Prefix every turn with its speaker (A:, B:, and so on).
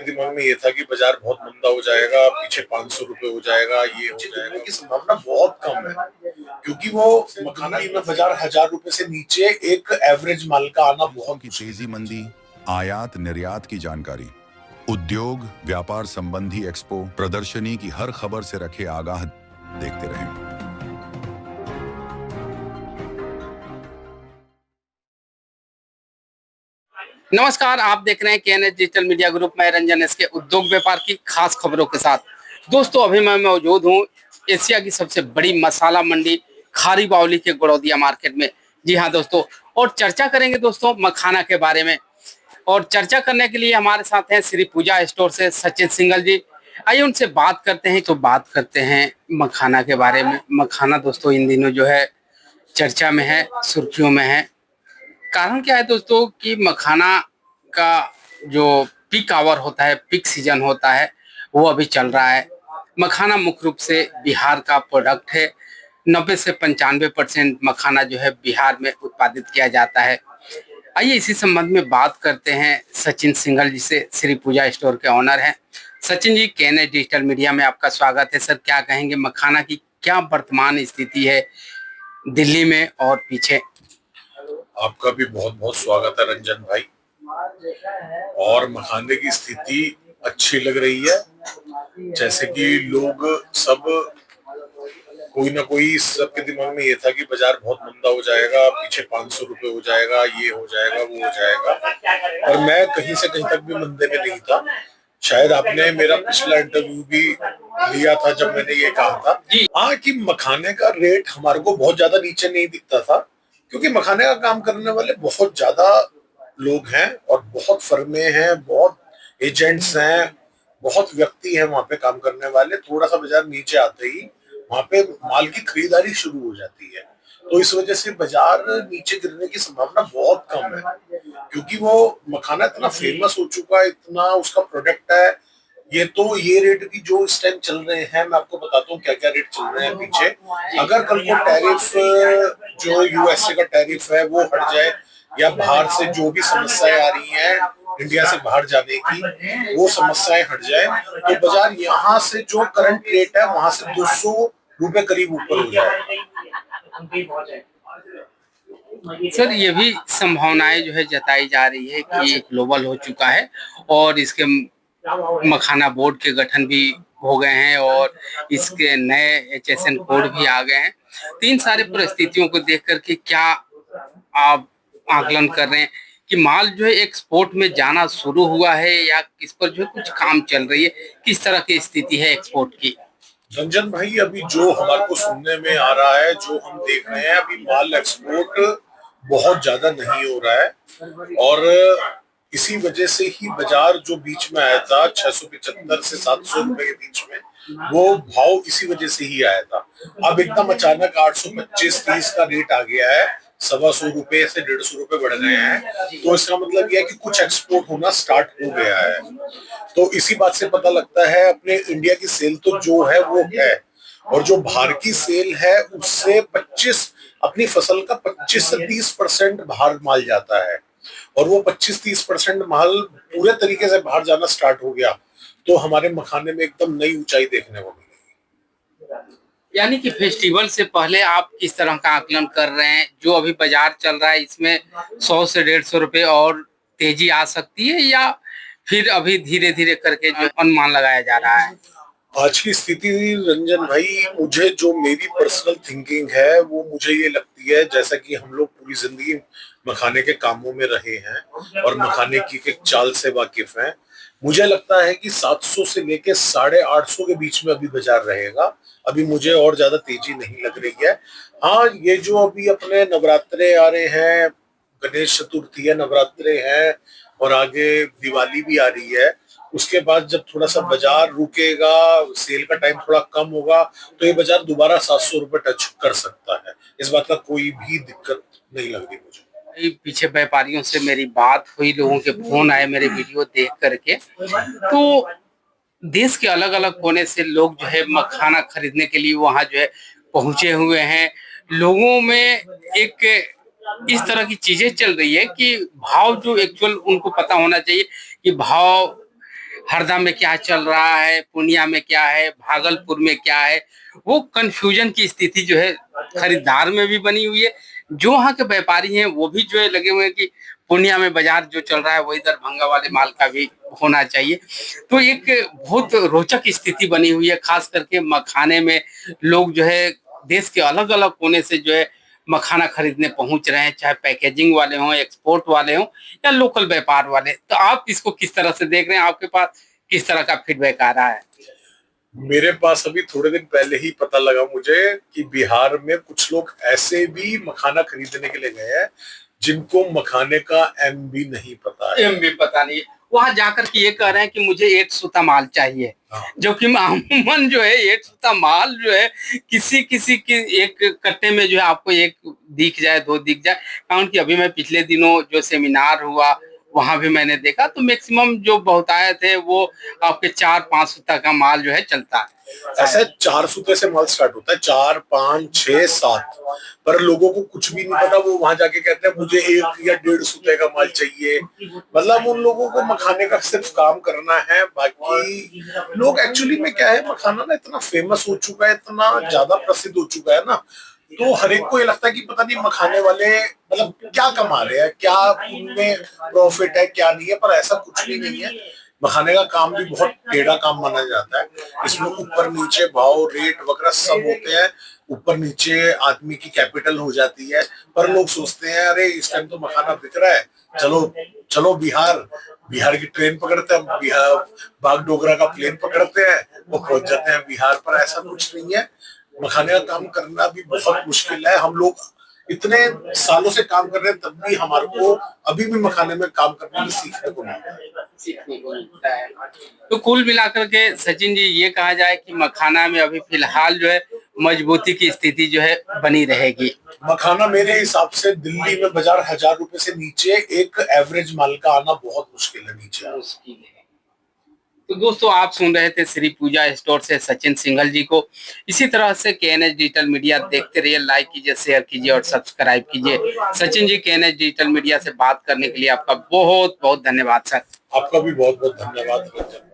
A: दिमाग में ये था कि बाजार बहुत मंदा हो जाएगा, पीछे 500 रुपए हो जाएगा, ये हो जाएगा की संभावना बहुत कम है, क्योंकि वो मखाना कीमत बाजार 1000 रुपए से नीचे एक एवरेज माल का आना बहुत
B: की तेजी मंदी, आयात निर्यात की जानकारी, उद्योग व्यापार संबंधी एक्सपो प्रदर्शनी की हर खबर से रखे आगाह। देखते रहें।
C: नमस्कार, आप देख रहे हैं केएनएच डिजिटल मीडिया ग्रुप में रंजन इसके उद्योग व्यापार की खास खबरों के साथ। दोस्तों, अभी मैं मौजूद हूं एशिया की सबसे बड़ी मसाला मंडी खारी बावली के गड़ौदिया मार्केट में। जी हां दोस्तों, और चर्चा करेंगे दोस्तों मखाना के बारे में। और चर्चा करने के लिए हमारे साथ हैं श्री पूजा स्टोर से सचिन सिंघल जी। आइए उनसे बात करते हैं। तो बात करते हैं मखाना के बारे में। मखाना दोस्तों इन दिनों जो है चर्चा में है, सुर्खियों में है। कारण क्या है दोस्तों कि मखाना का जो पीक आवर होता है, पीक सीजन होता है, वो अभी चल रहा है। मखाना मुख्य रूप से बिहार का प्रोडक्ट है। 90 से 95% मखाना जो है बिहार में उत्पादित किया जाता है। आइए इसी संबंध में बात करते हैं सचिन सिंघल जी से, श्री पूजा स्टोर के ऑनर हैं। Sachin ji, KNH digital media में आपका स्वागत है। सर, क्या कहेंगे मखाना की क्या वर्तमान स्थिति है दिल्ली में और पीछे?
A: आपका भी बहुत बहुत स्वागत है रंजन भाई। और मखाने की स्थिति अच्छी लग रही है, जैसे कि लोग सब कोई ना कोई सबके दिमाग में ये था कि बाजार बहुत मंदा हो जाएगा, पीछे 500 रुपए हो जाएगा, ये हो जाएगा, वो हो जाएगा। और मैं कहीं से कहीं तक भी मंदे में नहीं था। शायद आपने मेरा पिछला इंटरव्यू भी लिया था जब मैंने ये कहा था हाँ कि मखाने का रेट हमारे को बहुत ज्यादा नीचे नहीं दिखता था, क्योंकि मखाने का काम करने वाले बहुत ज्यादा लोग हैं और बहुत फर्में हैं, बहुत एजेंट्स हैं, बहुत व्यक्ति हैं वहां पे काम करने वाले। थोड़ा सा बाजार नीचे आते ही वहां पे माल की खरीदारी शुरू हो जाती है, तो इस वजह से बाजार नीचे गिरने की संभावना बहुत कम है, क्योंकि वो मखाना इतना फेमस हो चुका है, इतना उसका प्रोडक्ट है। ये रेट भी जो इस टाइम चल रहे हैं, मैं आपको बताता हूँ क्या क्या रेट चल रहे हैं पीछे। अगर कल को टैरिफ जो यूएसए का टैरिफ है वो हट जाए, या बाहर से जो भी समस्याएं आ रही हैं इंडिया से बाहर जाने की, वो समस्याएं हट जाए, तो बाजार यहाँ से जो करंट रेट है वहां से 200 रुपए करीब ऊपर हो जाए।
C: सर, ये भी संभावनाएं जो है जताई जा रही है कि ग्लोबल हो चुका है और इसके मखाना बोर्ड के गठन भी हो गए हैं और इसके नए एचएसएन कोड भी आ गए हैं। तो इन सारे परिस्थितियों को देख करके क्या आप आकलन कर रहे हैं कि माल जो है एक्सपोर्ट में जाना शुरू हुआ है, या किस पर जो है कुछ काम चल रही है? किस तरह की स्थिति है एक्सपोर्ट की?
A: रंजन भाई, अभी जो हमारे को सुनने में आ रहा है, जो हम देख रहे हैं, अभी माल एक्सपोर्ट बहुत ज्यादा नहीं हो रहा है। और इसी वजह से ही बाजार जो बीच में आया था 675 से 700 रुपए के बीच में, वो भाव इसी वजह से ही आया था। अब एकदम अचानक 825-30 का रेट आ गया है, 125 रुपए से 150 रुपए बढ़ गए हैं। तो इसका मतलब यह है कि कुछ एक्सपोर्ट होना स्टार्ट हो गया है। तो इसी बात से पता लगता है अपने इंडिया की सेल तो जो है वो है, और जो बाहर की सेल है उससे 25 अपनी फसल का 25 से 30% बाहर माल जाता है, और वो 25-30% माल पूरे तरीके से बाहर जाना स्टार्ट हो गया, तो हमारे मखाने में एकदम नई ऊंचाई देखने को मिलेगी।
C: यानी कि फेस्टिवल से पहले आप किस तरह का आकलन कर रहे हैं? जो अभी बाजार चल रहा है इसमें 100 से 150 रुपए और तेजी आ सकती है, या फिर अभी धीरे धीरे करके जो अनुमान लगाया जा रहा है?
A: आज की स्थिति रंजन भाई, मुझे जो मेरी पर्सनल थिंकिंग है वो मुझे ये लगती है, जैसा कि हम लोग पूरी जिंदगी मखाने के कामों में रहे हैं और मखाने की एक चाल से वाकिफ हैं, मुझे लगता है कि 700 से लेके 850 के बीच में अभी बाजार रहेगा। अभी मुझे और ज्यादा तेजी नहीं लग रही है। हाँ, ये जो अभी अपने नवरात्रे आ रहे हैं, गणेश चतुर्थी है, नवरात्रे हैं, और आगे दिवाली भी आ रही है, उसके बाद जब थोड़ा सा बाजार रुकेगा, सेल का टाइम थोड़ा कम होगा, तो ये बाजार दोबारा 700 रुपए टच कर सकता है। इस बात का कोई भी दिक्कत नहीं लग रही मुझे।
C: पीछे व्यापारियों से मेरी बात हुई, लोगों के फोन आए मेरे वीडियो देख करके, तो देश के अलग अलग कोने से लोग जो है मखाना खरीदने के लिए वहां जो है पहुंचे हुए हैं। लोगों में एक इस तरह की चीजें चल रही है कि भाव जो एक्चुअल उनको पता होना चाहिए कि भाव हरदा में क्या चल रहा है, पूर्णिया में क्या है, भागलपुर में क्या है, वो कंफ्यूजन की स्थिति जो है खरीदार में भी बनी हुई है। जो वहाँ के व्यापारी हैं वो भी जो है लगे हुए हैं कि पूर्णिया में बाजार जो चल रहा है वही दरभंगा वाले माल का भी होना चाहिए। तो एक बहुत रोचक स्थिति बनी हुई है, खास करके मखाने में लोग जो है देश के अलग अलग कोने से जो है मखाना खरीदने पहुंच रहे हैं, चाहे पैकेजिंग वाले हों, एक्सपोर्ट वाले हों या लोकल व्यापार वाले। तो आप इसको किस तरह से देख रहे हैं, आपके पास किस तरह का फीडबैक आ रहा है?
A: मेरे पास अभी थोड़े दिन पहले ही पता लगा मुझे कि बिहार में कुछ लोग ऐसे भी मखाना खरीदने के लिए गए हैं जिनको मखाने का एम भी नहीं पता है।
C: एम भी पता नहीं, वहां जाकर के ये कह रहे हैं कि मुझे 1 सूता माल चाहिए।
A: हाँ।
C: जो कि अमूमन जो है 1 सूता माल जो है किसी किसी की एक कट्टे में जो है आपको एक दिख जाए, 2 दिख जाए। कारण कि अभी मैं पिछले दिनों जो सेमिनार हुआ वहां भी मैंने देखा तो मैक्सिमम जो बहुतायत है वो आपके 4-5 सूता का माल जो है चलता है।
A: ऐसा 4 सूते से माल स्टार्ट होता है, 4, 5, 6, 7, पर लोगों को कुछ भी नहीं पता। वो वहां जाके कहते हैं मुझे 1 या 1.5 सूते का माल चाहिए। मतलब उन लोगों को मखाने का सिर्फ काम करना है। बाकी लोग एक्चुअली में क्या है, मखाना ना इतना फेमस हो चुका है, इतना ज्यादा प्रसिद्ध हो चुका है ना, तो हर एक को ये लगता है कि पता नहीं मखाने वाले मतलब क्या कमा रहे हैं, क्या उनमें प्रॉफिट है, क्या नहीं है। पर ऐसा कुछ भी नहीं है। मखाने का काम भी बहुत टेढ़ा काम माना जाता है। इसमें ऊपर नीचे भाव, रेट वगैरह सब होते हैं। ऊपर नीचे आदमी की कैपिटल हो जाती है। पर लोग सोचते हैं अरे इस टाइम तो मखाना बिक रहा है, चलो चलो बिहार की ट्रेन पकड़ते हैं, बिहार बागडोगरा का प्लेन पकड़ते हैं, वो पहुंच जाते हैं बिहार। पर ऐसा कुछ नहीं है। मखाने का काम करना भी बहुत मुश्किल है। हम लोग इतने सालों से काम कर रहे हैं तब भी हमारे को अभी भी मखाने में काम करने में सीखने को मिलता है।
C: तो कुल मिलाकर के सचिन जी ये कहा जाए कि मखाना में अभी फिलहाल जो है मजबूती की स्थिति जो है बनी रहेगी।
A: मखाना मेरे हिसाब से दिल्ली में बाजार 1000 रुपए से नीचे एक एवरेज माल का आना बहुत मुश्किल है, नीचे।
C: तो दोस्तों आप सुन रहे थे श्री पूजा स्टोर से सचिन सिंघल जी को। इसी तरह से KNH डिजिटल मीडिया देखते रहिए, लाइक कीजिए, शेयर कीजिए और सब्सक्राइब कीजिए। Sachin ji, KNH digital media से बात करने के लिए आपका बहुत बहुत धन्यवाद सर।
A: आपका भी बहुत बहुत धन्यवाद रंजन।